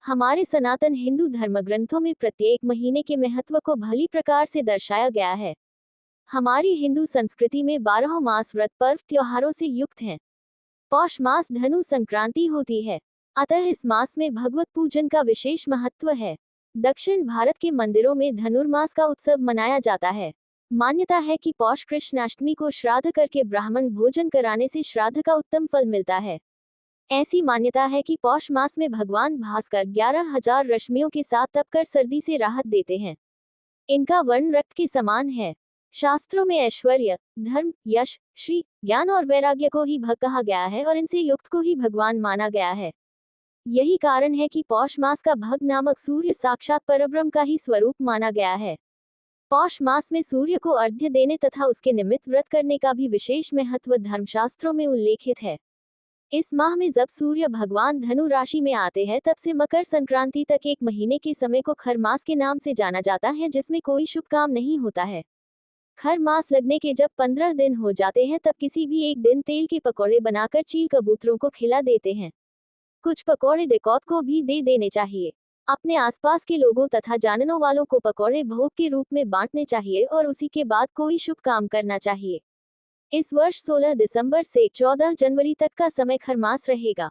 हमारे सनातन हिंदू धर्म ग्रंथों में प्रत्येक महीने के महत्व को भली प्रकार से दर्शाया गया है। हमारी हिंदू संस्कृति में 12 मास व्रत पर्व त्योहारों से युक्त हैं। पौष मास धनु संक्रांति होती है, अतः इस मास में भगवत पूजन का विशेष महत्व है। दक्षिण भारत के मंदिरों में धनुर्मास का उत्सव मनाया जाता है। मान्यता है कि पौष कृष्णाष्टमी को श्राद्ध करके ब्राह्मण भोजन कराने से श्राद्ध का उत्तम फल मिलता है। ऐसी मान्यता है कि पौष मास में भगवान भास्कर 11,000 रश्मियों के साथ तपकर सर्दी से राहत देते हैं। इनका वर्ण रक्त के समान है। शास्त्रों में ऐश्वर्य, धर्म, यश, श्री, ज्ञान और वैराग्य को ही भग कहा गया है और इनसे युक्त को ही भगवान माना गया है। यही कारण है कि पौष मास का भग नामक सूर्य साक्षात परब्रह्म का ही स्वरूप माना गया है। पौष मास में सूर्य को अर्घ्य देने तथा उसके निमित्त व्रत करने का भी विशेष महत्व धर्मशास्त्रों में उल्लेखित है। इस माह में जब सूर्य भगवान धनु राशि में आते हैं तब से मकर संक्रांति तक एक महीने के समय को खर मास के नाम से जाना जाता है, जिसमें कोई शुभ काम नहीं होता है। खर मास लगने के जब 15 दिन हो जाते हैं तब किसी भी एक दिन तेल के पकौड़े बनाकर चील कबूतरों को खिला देते हैं। कुछ पकौड़े डकौत को भी दे देने चाहिए। अपने आसपास के लोगों तथा जानने वालों को पकौड़े भोग के रूप में बांटने चाहिए और उसी के बाद कोई शुभ काम करना चाहिए। इस वर्ष 16 दिसंबर से 14 जनवरी तक का समय खरमास रहेगा।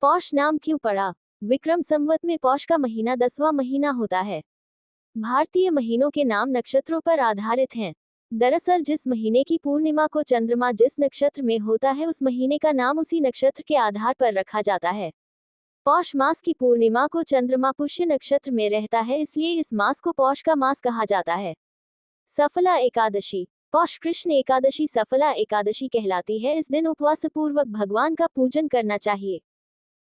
पौष नाम क्यों पड़ा? विक्रम संवत में पौष का महीना 10वां महीना होता है। भारतीय महीनों के नाम नक्षत्रों पर आधारित हैं। दरअसल जिस महीने की पूर्णिमा को चंद्रमा जिस नक्षत्र में होता है उस महीने का नाम उसी नक्षत्र के आधार पर रखा जाता है। पौष मास की पूर्णिमा को चंद्रमा पुष्य नक्षत्र में रहता है, इसलिए इस मास को पौष का मास कहा जाता है। सफला एकादशी। पौष कृष्ण एकादशी सफला एकादशी कहलाती है। इस दिन उपवास पूर्वक भगवान का पूजन करना चाहिए।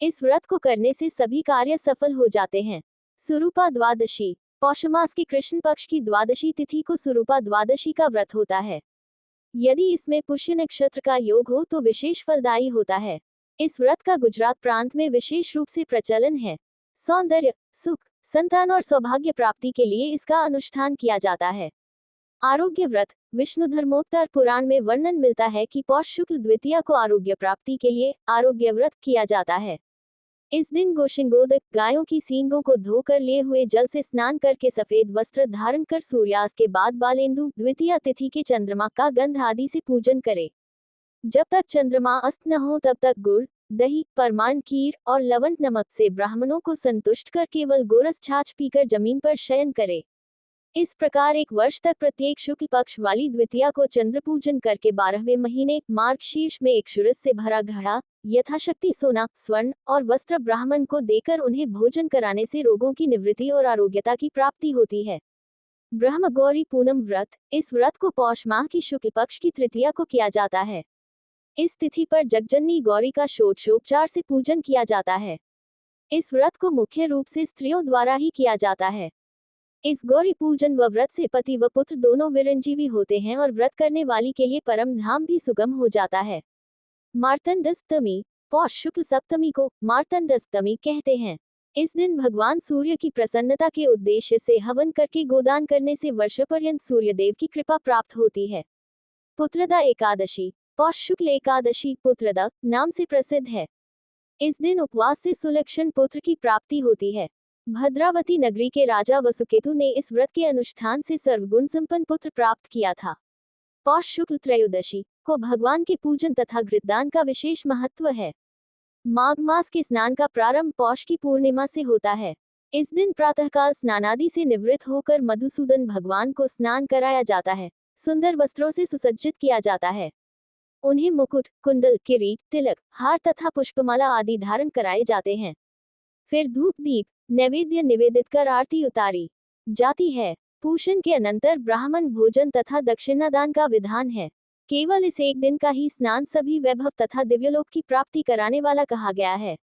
इस व्रत को करने से सभी कार्य सफल हो जाते हैं। सुरूपा द्वादशी। पौष मास की कृष्ण पक्ष की द्वादशी तिथि को सुरूपा द्वादशी का व्रत होता है। यदि इसमें पुष्य नक्षत्र का योग हो तो विशेष फलदायी होता है। इस व्रत का गुजरात प्रांत में विशेष रूप से प्रचलन है। सौंदर्य, सुख, संतान और सौभाग्य प्राप्ति के लिए इसका अनुष्ठान किया जाता है। आरोग्य व्रत। विष्णु धर्मोत्तर पुराण में वर्णन मिलता है कि पौष शुक्ल द्वितीया को आरोग्य प्राप्ति के लिए आरोग्य व्रत किया जाता है। इस दिन गोशिंगोदक गायों की सींगों को धोकर लिए हुए जल से स्नान करके सफेद वस्त्र धारण कर सूर्यास्त के बाद बालेंदु द्वितीया तिथि के चंद्रमा का गंध आदि से पूजन करे। जब तक चंद्रमा अस्त न हो तब तक गुड़, दही, परमान खीर और लवण नमक से ब्राह्मणों को संतुष्ट कर केवल गोरस छाछ पीकर जमीन पर शयन करे। इस प्रकार एक वर्ष तक प्रत्येक शुक्ल पक्ष वाली द्वितीया को चंद्र पूजन करके 12वें महीने मार्गशीर्ष में एक क्षुरस से भरा घड़ा, यथाशक्ति सोना, स्वर्ण और वस्त्र ब्राह्मण को देकर उन्हें भोजन कराने से रोगों की निवृत्ति और आरोग्यता की प्राप्ति होती है। ब्रह्म गौरी पूनम व्रत। इस व्रत को पौष माह की शुक्ल पक्ष की तृतीया को किया जाता है। इस तिथि पर जगजननी गौरी का षोडशोपचार से पूजन किया जाता है। इस व्रत को मुख्य रूप से स्त्रियों द्वारा ही किया जाता है। इस गौरी पूजन व व्रत से पति व पुत्र दोनों विरंजीवी होते हैं और व्रत करने वाली के लिए परम धाम भी सुगम हो जाता है। मार्तंडष्टमी। पौष शुक्ल सप्तमी को मार्तंडष्टमी कहते हैं। इस दिन भगवान सूर्य की प्रसन्नता के उद्देश्य से हवन करके गोदान करने से वर्षपर्यंत सूर्यदेव की कृपा प्राप्त होती है। पुत्रदा एकादशी। पौष शुक्ल एकादशी पुत्रदा नाम से प्रसिद्ध है। इस दिन उपवास से सुलक्षण पुत्र की प्राप्ति होती है। भद्रावती नगरी के राजा वसुकेतु ने इस व्रत के अनुष्ठान से सर्वगुण संपन्न पुत्र प्राप्त किया था। पौष शुक्ल त्रयोदशी को भगवान के पूजन तथा घृतदान का विशेष महत्व है। माघ मास के स्नान का प्रारंभ पौष की पूर्णिमा से होता है। इस दिन प्रातःकाल स्नानादि से निवृत्त होकर मधुसूदन भगवान को स्नान कराया जाता है। सुंदर वस्त्रों से सुसज्जित किया जाता है। उन्हें मुकुट, कुंडल, किरीट, तिलक, हार तथा पुष्पमाला आदि धारण कराए जाते हैं। फिर धूप दीप नैवेद्य निवेदित कर आरती उतारी जाती है। पूषण के अनंतर ब्राह्मण भोजन तथा दक्षिणादान का विधान है। केवल इस एक दिन का ही स्नान सभी वैभव तथा दिव्यलोक की प्राप्ति कराने वाला कहा गया है।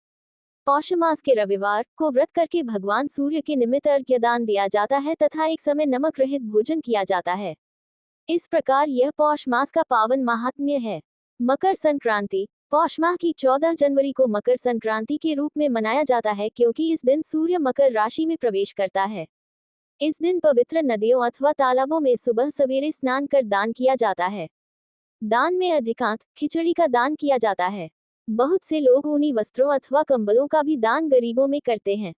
पौष मास के रविवार को व्रत करके भगवान सूर्य के निमित्त अर्घ्यदान दिया जाता है तथा एक समय नमक रहित भोजन किया जाता है। इस प्रकार यह पौष मास का पावन महात्म्य है। मकर संक्रांति। पौष माह की 14 जनवरी को मकर संक्रांति के रूप में मनाया जाता है, क्योंकि इस दिन सूर्य मकर राशि में प्रवेश करता है। इस दिन पवित्र नदियों अथवा तालाबों में सुबह सवेरे स्नान कर दान किया जाता है। दान में अधिकांश खिचड़ी का दान किया जाता है। बहुत से लोग ऊनी वस्त्रों अथवा कंबलों का भी दान गरीबों में करते हैं।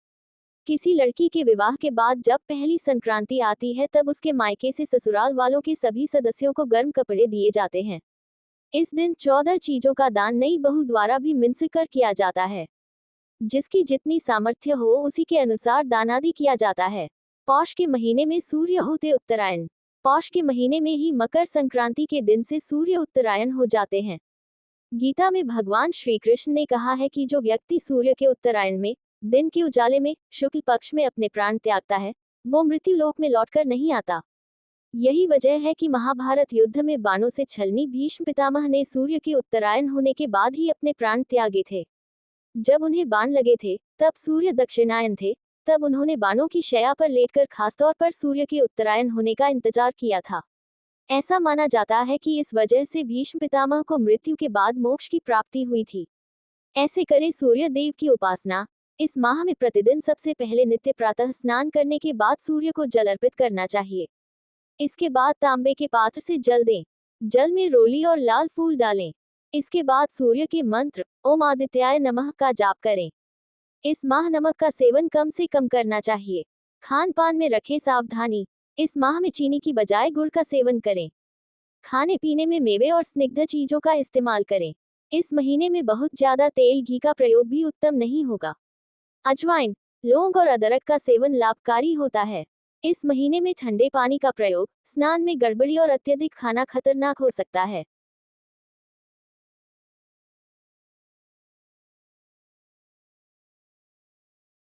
किसी लड़की के विवाह के बाद जब पहली संक्रांति आती है तब उसके मायके से ससुराल वालों के सभी सदस्यों को गर्म कपड़े दिए जाते हैं। इस दिन 14 चीजों का दान नई बहू द्वारा भी मिलकर किया जाता है। जिसकी जितनी सामर्थ्य हो उसी के अनुसार दान आदि किया जाता है। पौष के महीने में सूर्य होते उत्तरायण। पौष के महीने में ही मकर संक्रांति के दिन से सूर्य उत्तरायण हो जाते हैं। गीता में भगवान श्री कृष्ण ने कहा है कि जो व्यक्ति सूर्य के उत्तरायण में दिन के उजाले में शुक्ल पक्ष में अपने प्राण त्यागता है वो मृत्यु लोक में लौटकर नहीं आता। यही वजह है कि महाभारत युद्ध में बाणों से छलनी भीष्म पितामह ने सूर्य के उत्तरायण होने के बाद ही अपने प्राण त्यागे थे। जब उन्हें बाण लगे थे तब सूर्य दक्षिणायन थे, तब उन्होंने बाणों की शैया पर लेटकर खासतौर पर सूर्य के उत्तरायण होने का इंतजार किया था। ऐसा माना जाता है कि इस वजह से भीष्म पितामह को मृत्यु के बाद मोक्ष की प्राप्ति हुई थी। ऐसे करे सूर्य देव की उपासना। इस माह में प्रतिदिन सबसे पहले नित्य प्रातः स्नान करने के बाद सूर्य को जल अर्पित करना चाहिए। इसके बाद तांबे के पात्र से जल दें। जल में रोली और लाल फूल डालें। इसके बाद सूर्य के मंत्र ओम आदित्याय नमः का जाप करें। इस माह नमक का सेवन कम से कम करना चाहिए। खान पान में रखें सावधानी। इस माह में चीनी की बजाय गुड़ का सेवन करें। खाने पीने में मेवे और स्निग्ध चीजों का इस्तेमाल करें। इस महीने में बहुत ज्यादा तेल घी का प्रयोग भी उत्तम नहीं होगा। अजवाइन, लौंग और अदरक का सेवन लाभकारी होता है। इस महीने में ठंडे पानी का प्रयोग, स्नान में गड़बड़ी और अत्यधिक खाना खतरनाक हो सकता है।